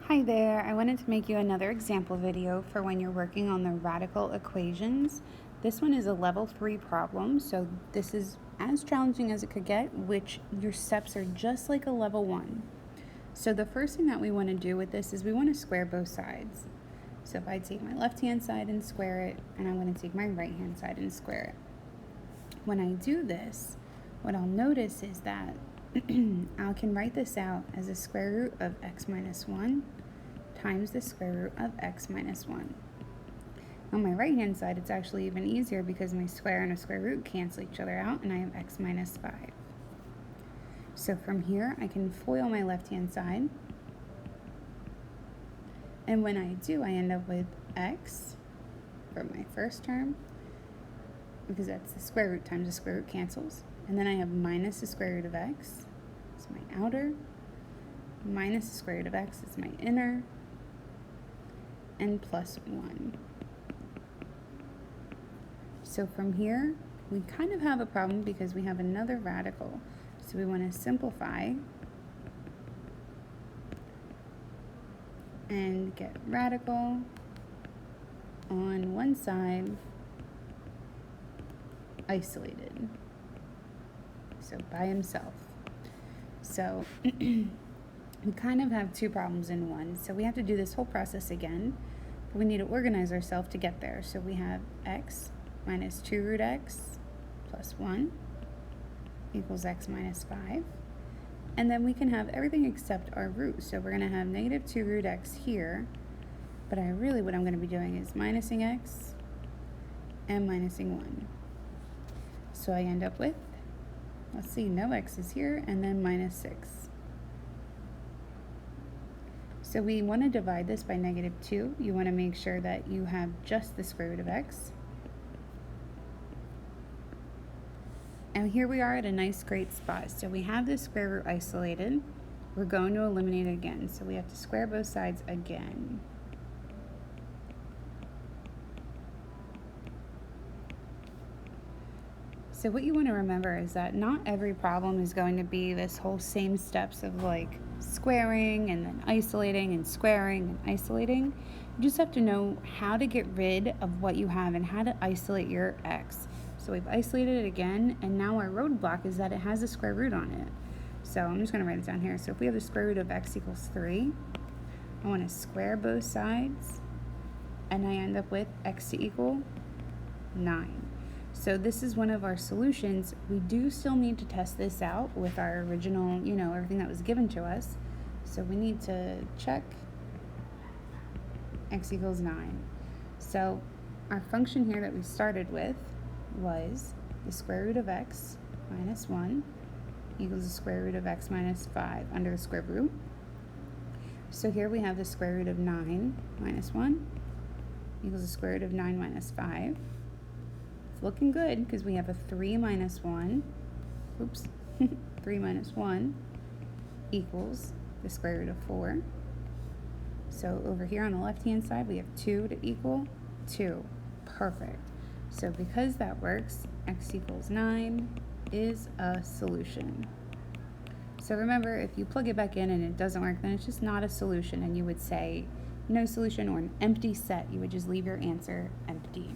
Hi there, I wanted to make you another example video for when you're working on the radical equations. This one is a level 3 problem, so this is as challenging as it could get, which your steps are just like a level 1. So the first thing that we want to do with this is we want to square both sides. So if I take my left hand side and square it, and I'm going to take my right hand side and square it. When I do this, what I'll notice is that I can write this out as the square root of x minus 1 times the square root of x minus 1. On my right hand side, it's actually even easier because my square and a square root cancel each other out, and I have x minus 5. So from here, I can FOIL my left hand side, and when I do, I end up with x for my first term, because that's the square root times the square root cancels, and then I have minus the square root of x, it's my outer, minus the square root of x is my inner, and plus 1. So from here, we kind of have a problem because we have another radical. So we want to simplify and get radical on one side isolated, so by himself. So we kind of have two problems in one. So we have to do this whole process again, but we need to organize ourselves to get there. So we have x minus 2 root x plus 1 equals x minus 5. And then we can have everything except our root. So we're going to have negative 2 root x here, but what I'm going to be doing is minusing x and minusing 1. So I end up with, let's see, no x is here, and then minus 6. So we want to divide this by negative 2. You want to make sure that you have just the square root of x. And here we are at a nice, great spot. So we have this square root isolated. We're going to eliminate it again. So we have to square both sides again. So what you want to remember is that not every problem is going to be this whole same steps of like squaring and then isolating and squaring and isolating. You just have to know how to get rid of what you have and how to isolate your x. So we've isolated it again, and now our roadblock is that it has a square root on it. So I'm just going to write it down here. So if we have the square root of x equals 3, I want to square both sides, and I end up with x to equal 9. So this is one of our solutions. We do still need to test this out with our original, everything that was given to us. So we need to check x equals 9. So our function here that we started with was the square root of x minus 1 equals the square root of x minus 5 under the square root. So here we have the square root of 9 minus 1 equals the square root of 9 minus 5. It's looking good because we have a 3 minus 1, 3 minus 1 equals the square root of 4. So over here on the left-hand side, we have 2 to equal 2. Perfect. So because that works, x equals 9 is a solution. So remember, if you plug it back in and it doesn't work, then it's just not a solution, and you would say no solution or an empty set. You would just leave your answer empty.